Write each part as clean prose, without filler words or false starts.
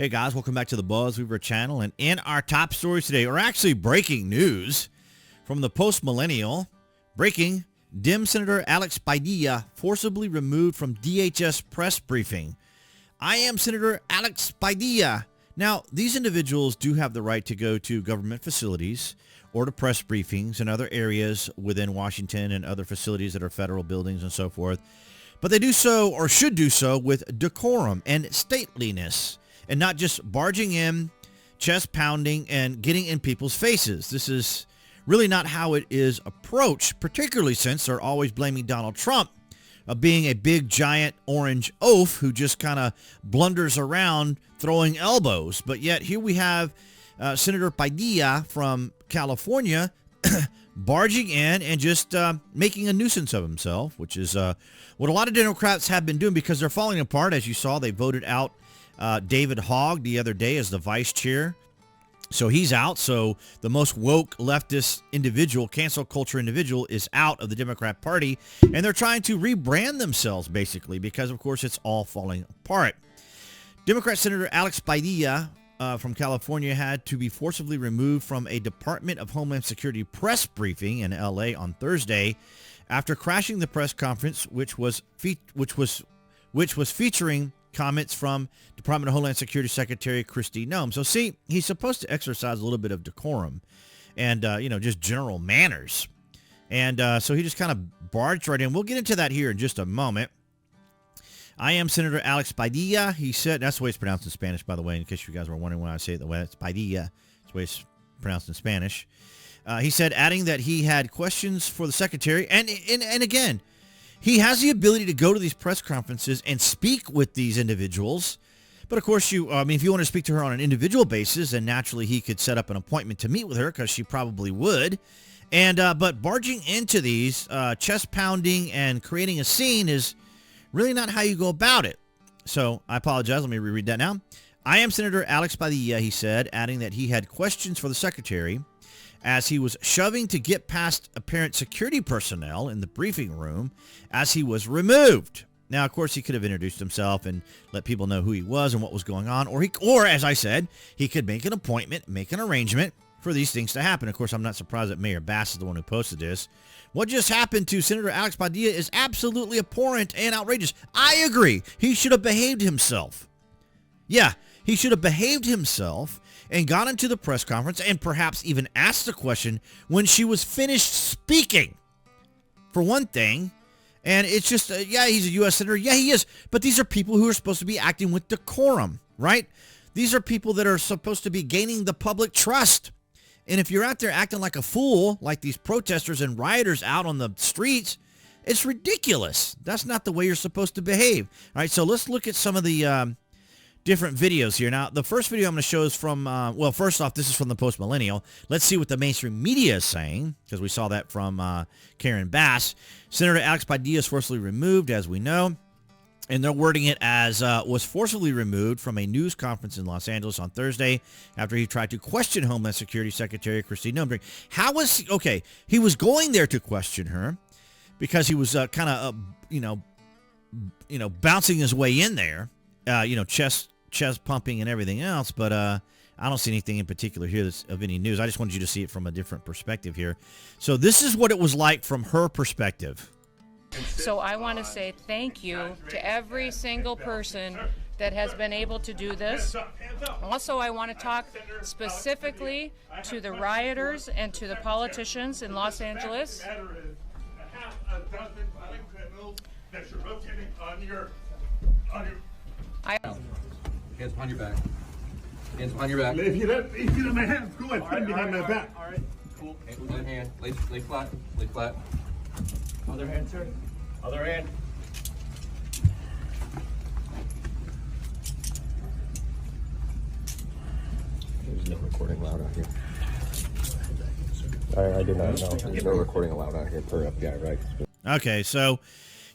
Hey guys, welcome back to the BuzWeaver channel. And in our top stories today, or actually breaking news from the post-millennial, breaking, Dem Senator Alex Padilla forcibly removed from DHS press briefing. I am Senator Alex Padilla. Now, these individuals do have the right to go to government facilities or to press briefings in other areas within Washington and other facilities that are federal buildings and so forth. But they do so, or should do so, with decorum and stateliness, and not just barging in, chest pounding, and getting in people's faces. This is really not how it is approached, particularly since they're always blaming Donald Trump of being a big, giant orange oaf who just kind of blunders around throwing elbows. But yet here we have Senator Padilla from California barging in and just making a nuisance of himself, which is what a lot of Democrats have been doing because they're falling apart. As you saw, they voted out David Hogg the other day as the vice chair. So he's out. So the most woke leftist individual, cancel culture individual, is out of the Democrat Party. And they're trying to rebrand themselves, basically, because, of course, it's all falling apart. Democrat Senator Alex Padilla from California had to be forcibly removed from a Department of Homeland Security press briefing in L.A. on Thursday after crashing the press conference, which was featuring comments from Department of Homeland Security Secretary Kristi Noem. So see, he's supposed to exercise a little bit of decorum and, just general manners. And so he just kind of barged right in. We'll get into that here in just a moment. I am Senator Alex Padilla. He said, that's the way it's pronounced in Spanish, by the way, in case you guys were wondering why I say it the way it's Padilla. That's the way it's pronounced in Spanish. He said, adding that he had questions for the secretary. And again, he has the ability to go to these press conferences and speak with these individuals. But of course, if you want to speak to her on an individual basis, then naturally he could set up an appointment to meet with her because she probably would. And but barging into these, chest pounding and creating a scene is really not how you go about it. So I apologize. Let me reread that now. I am Senator Alex Padilla, he said, adding that he had questions for the secretary as he was shoving to get past apparent security personnel in the briefing room as he was removed. Now, of course, he could have introduced himself and let people know who he was and what was going on. Or as I said, he could make an appointment, make an arrangement for these things to happen. Of course, I'm not surprised that Mayor Bass is the one who posted this. What just happened to Senator Alex Padilla is absolutely abhorrent and outrageous. I agree. He should have behaved himself. Yeah, he should have behaved himself and got into the press conference and perhaps even asked a question when she was finished speaking, for one thing. And it's just, yeah, he's a U.S. Senator. Yeah, he is. But these are people who are supposed to be acting with decorum, right? These are people that are supposed to be gaining the public trust. And if you're out there acting like a fool, like these protesters and rioters out on the streets, it's ridiculous. That's not the way you're supposed to behave. All right, so let's look at some of the different videos here. Now, the first video I'm going to show is from, first off, this is from the post-millennial. Let's see what the mainstream media is saying, because we saw that from Karen Bass. Senator Alex Padilla is forcibly removed, as we know. And they're wording it as was forcibly removed from a news conference in Los Angeles on Thursday after he tried to question Homeland Security Secretary Kristi Noem. How was he? Okay, he was going there to question her because he was kind of, bouncing his way in there, chest pumping and everything else. But I don't see anything in particular here that's of any news. I just wanted you to see it from a different perspective here. So this is what it was like from her perspective. So I want to say thank you to every single person that has been able to do this. Also, I want to talk specifically to the rioters and to the politicians in Los Angeles. Hands behind your back. Hands behind your back. If you don't my hands, go ahead, put behind my back. All right, cool. Other hand. Lay flat. Lay flat. Other hand, sir. Other hand. There's no recording allowed out here. I did not know. There's no recording allowed out here per FBI, right? Okay, so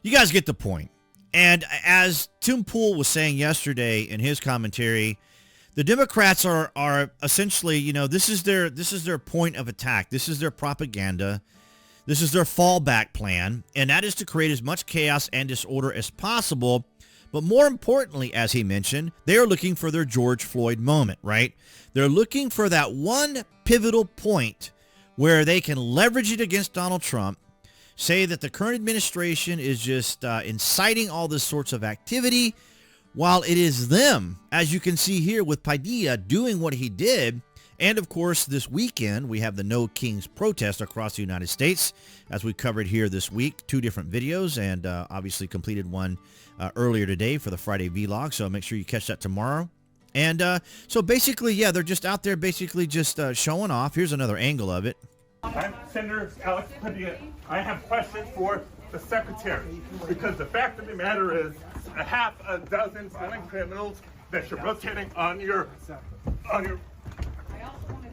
you guys get the point. And as Tim Pool was saying yesterday in his commentary, the Democrats are essentially, this is their point of attack. This is their propaganda. This is their fallback plan, and that is to create as much chaos and disorder as possible But more importantly, as he mentioned, they are looking for their George Floyd moment, right? They're looking for that one pivotal point where they can leverage it against Donald Trump, say that the current administration is just inciting all this sorts of activity, while it is them, as you can see here with Padilla doing what he did. And of course, this weekend, we have the No Kings protest across the United States, as we covered here this week, 2 different videos, and obviously completed one earlier today for the Friday vlog. So make sure you catch that tomorrow. And so basically, yeah, they're just out there basically just showing off. Here's another angle of it. I'm Senator Alex Padilla. I have questions for the Secretary, because the fact of the matter is a half a dozen violent criminals that you're rotating on your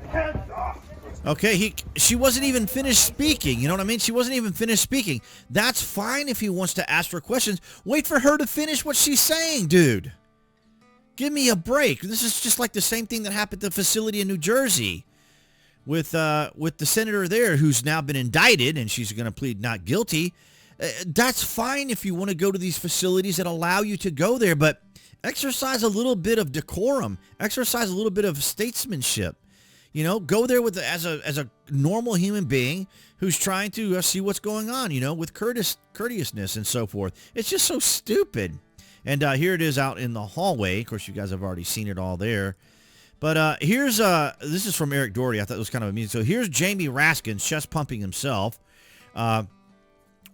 heads off. Okay, she wasn't even finished speaking. You know what I mean? She wasn't even finished speaking. That's fine if he wants to ask for questions. Wait for her to finish what she's saying, dude. Give me a break. This is just like the same thing that happened at the facility in New Jersey with the senator there, who's now been indicted, and she's going to plead not guilty. That's fine if you want to go to these facilities that allow you to go there, but exercise a little bit of decorum. Exercise a little bit of statesmanship. You know, go there with as a normal human being who's trying to see what's going on, you know, with courteousness and so forth. It's just so stupid. And here it is out in the hallway. Of course, you guys have already seen it all there. But here's, this is from Eric Doherty. I thought it was kind of amusing. So here's Jamie Raskin, chest pumping himself,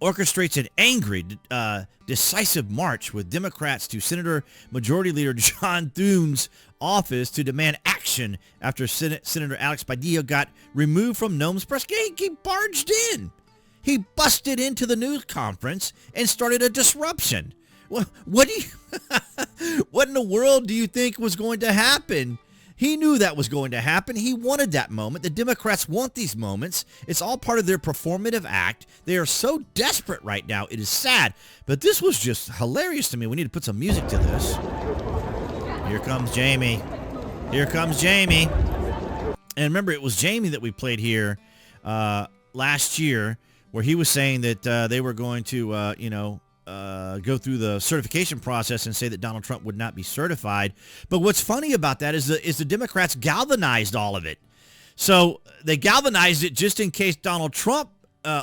orchestrates an angry, decisive march with Democrats to Senator Majority Leader John Thune's office to demand action after Senator Alex Padilla got removed from Noem's press. He barged in. He busted into the news conference and started a disruption. What do you, what in the world do you think was going to happen? He knew that was going to happen. He wanted that moment. The Democrats want these moments. It's all part of their performative act. They are so desperate right now. It is sad. But this was just hilarious to me. We need to put some music to this. Here comes Jamie. Here comes Jamie. And remember, it was Jamie that we played here last year, where he was saying that they were going to, go through the certification process and say that Donald Trump would not be certified. But what's funny about that is the Democrats galvanized all of it. So they galvanized it just in case Donald Trump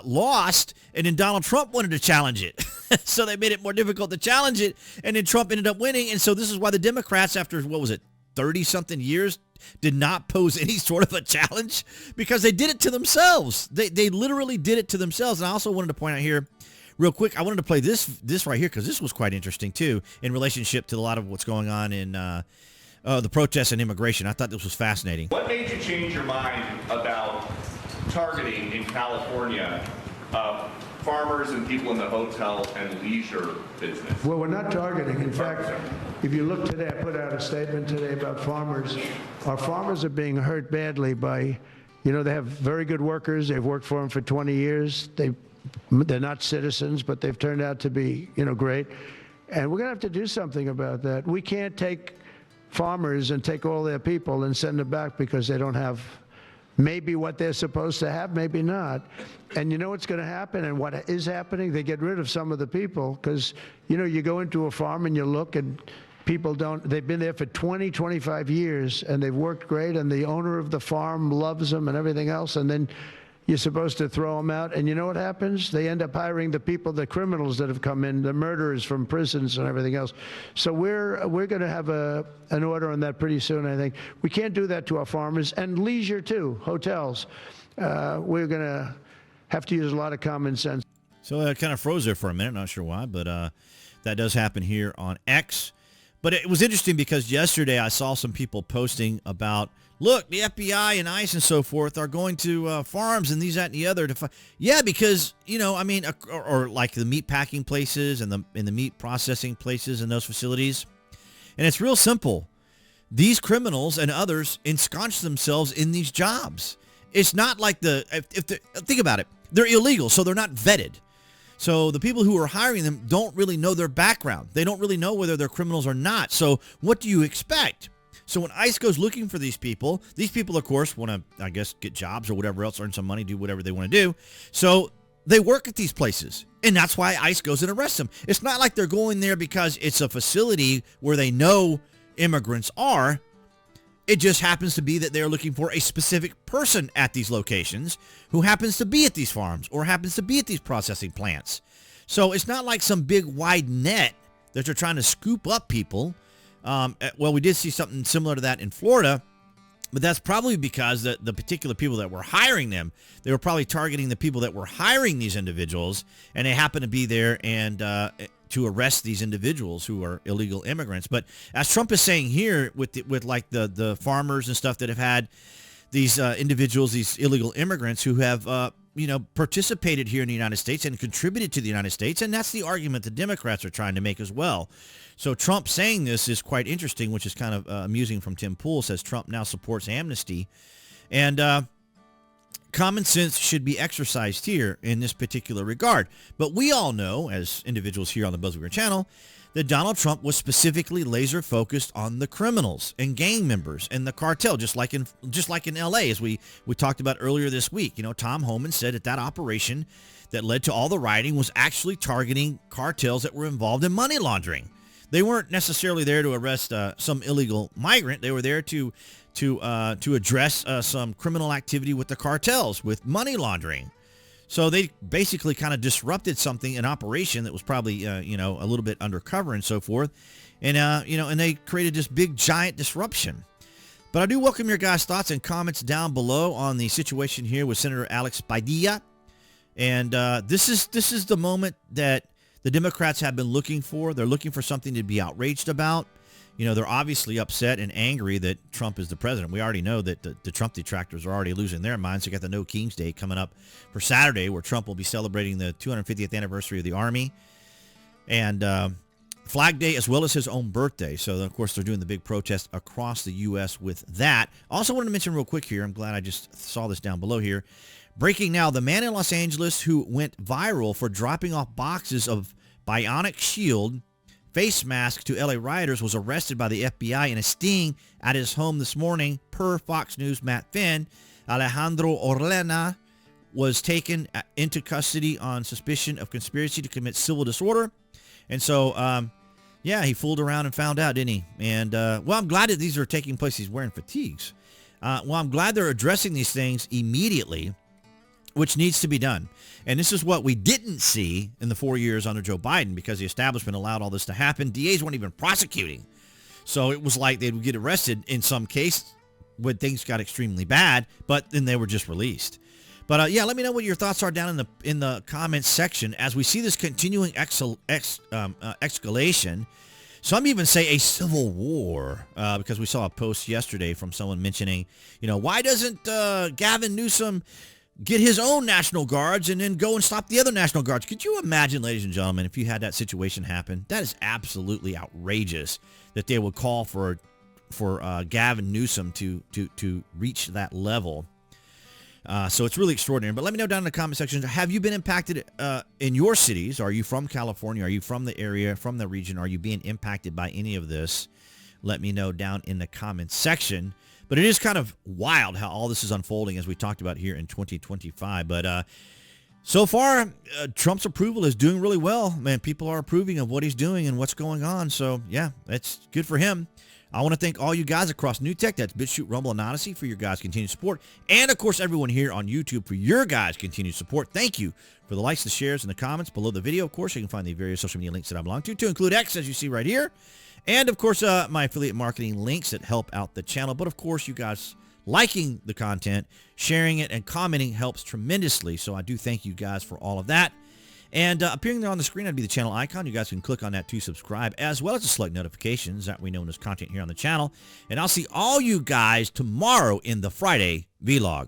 lost, and then Donald Trump wanted to challenge it. So they made it more difficult to challenge it, and then Trump ended up winning. And so this is why the Democrats, after, 30-something years, did not pose any sort of a challenge, because they did it to themselves. They literally did it to themselves. And I also wanted to point out here, real quick, I wanted to play this right here, because this was quite interesting, too, in relationship to a lot of what's going on in the protests and immigration. I thought this was fascinating. What made you change your mind about targeting in California farmers and people in the hotel and leisure business? Well, we're not targeting. In fact, if you look today, I put out a statement today about farmers. Our farmers are being hurt badly by, they have very good workers. They've worked for them for 20 years. They're not citizens, but they've turned out to be, great. And we're going to have to do something about that. We can't take farmers and take all their people and send them back because they don't have maybe what they're supposed to have, maybe not. And you know what's going to happen, and what is happening? They get rid of some of the people because, you go into a farm and you look, and people they've been there for 20, 25 years, and they've worked great, and the owner of the farm loves them and everything else, and then you're supposed to throw them out, and you know what happens? They end up hiring the people, the criminals that have come in, the murderers from prisons and everything else. So we're going to have an order on that pretty soon, I think. We can't do that to our farmers, and leisure too, hotels. We're going to have to use a lot of common sense. So it kind of froze there for a minute, not sure why, but that does happen here on X. But it was interesting because yesterday I saw some people posting about, look, the FBI and ICE and so forth are going to farms and these, that, and the other. Yeah, because, or like the meat packing places and the meat processing places and those facilities. And it's real simple. These criminals and others ensconce themselves in these jobs. It's not like think about it. They're illegal, so they're not vetted. So the people who are hiring them don't really know their background. They don't really know whether they're criminals or not. So what do you expect? So when ICE goes looking for these people, of course, want to, I guess, get jobs or whatever else, earn some money, do whatever they want to do. So They work at these places, and that's why ICE goes and arrests them. It's not like they're going there because it's a facility where they know immigrants are. It just happens to be that they're looking for a specific person at these locations who happens to be at these farms or happens to be at these processing plants. So it's not like some big wide net that they're trying to scoop up people. Well, we did see something similar to that in Florida, but that's probably because the particular people that were hiring them, they were probably targeting the people that were hiring these individuals, and they happen to be there and to arrest these individuals who are illegal immigrants. But as Trump is saying here with like the farmers and stuff that have had these individuals, these illegal immigrants who have, participated here in the United States and contributed to the United States. And that's the argument the Democrats are trying to make as well. So Trump saying this is quite interesting, which is kind of amusing from Tim Pool, says Trump now supports amnesty. And common sense should be exercised here in this particular regard. But we all know, as individuals here on the BuzWeaver channel, that Donald Trump was specifically laser focused on the criminals and gang members and the cartel, just like in LA, as we talked about earlier this week. Tom Homan said that operation that led to all the rioting was actually targeting cartels that were involved in money laundering. They weren't necessarily there to arrest some illegal migrant. They were there to address some criminal activity with the cartels, with money laundering. So they basically kind of disrupted something, an operation that was probably, a little bit undercover and so forth. And, and they created this big, giant disruption. But I do welcome your guys' thoughts and comments down below on the situation here with Senator Alex Padilla. And this is the moment that the Democrats have been looking for. They're looking for something to be outraged about. They're obviously upset and angry that Trump is the president. We already know that the Trump detractors are already losing their minds. You got the No Kings Day coming up for Saturday, where Trump will be celebrating the 250th anniversary of the Army, and Flag Day, as well as his own birthday. So, of course, they're doing the big protest across the U.S. with that. Also wanted to mention real quick here, I'm glad I just saw this down below here. Breaking now, the man in Los Angeles who went viral for dropping off boxes of bionic shield face mask to LA rioters was arrested by the FBI in a sting at his home this morning. Per Fox News' Matt Finn, Alejandro Orlena was taken into custody on suspicion of conspiracy to commit civil disorder. And so, he fooled around and found out, didn't he? And, I'm glad that these are taking place. He's wearing fatigues. I'm glad they're addressing these things immediately, which needs to be done. And this is what we didn't see in the 4 years under Joe Biden, because the establishment allowed all this to happen. DAs weren't even prosecuting. So it was like they would get arrested in some case when things got extremely bad, but then they were just released. But let me know what your thoughts are down in the comments section as we see this continuing escalation. Some even say a civil war, because we saw a post yesterday from someone mentioning, why doesn't Gavin Newsom get his own National Guards and then go and stop the other National Guards? Could you imagine, ladies and gentlemen, if you had that situation happen? That is absolutely outrageous that they would call for Gavin Newsom to reach that level. So it's really extraordinary. But let me know down in the comment section, have you been impacted in your cities? Are you from California? Are you from the area, from the region? Are you being impacted by any of this? Let me know down in the comments section. But it is kind of wild how all this is unfolding, as we talked about here in 2025. But so far, Trump's approval is doing really well. Man, people are approving of what he's doing and what's going on. So, yeah, that's good for him. I want to thank all you guys across New Tech, that's BitChute, Rumble, and Odyssey, for your guys' continued support. And, of course, everyone here on YouTube for your guys' continued support. Thank you for the likes, the shares, and the comments below the video. Of course, you can find the various social media links that I belong to include X, as you see right here. And, of course, my affiliate marketing links that help out the channel. But, of course, you guys liking the content, sharing it, and commenting helps tremendously. So I do thank you guys for all of that. And appearing there on the screen, that'd be the channel icon. You guys can click on that to subscribe, as well as to select notifications that we know as content here on the channel. And I'll see all you guys tomorrow in the Friday vlog.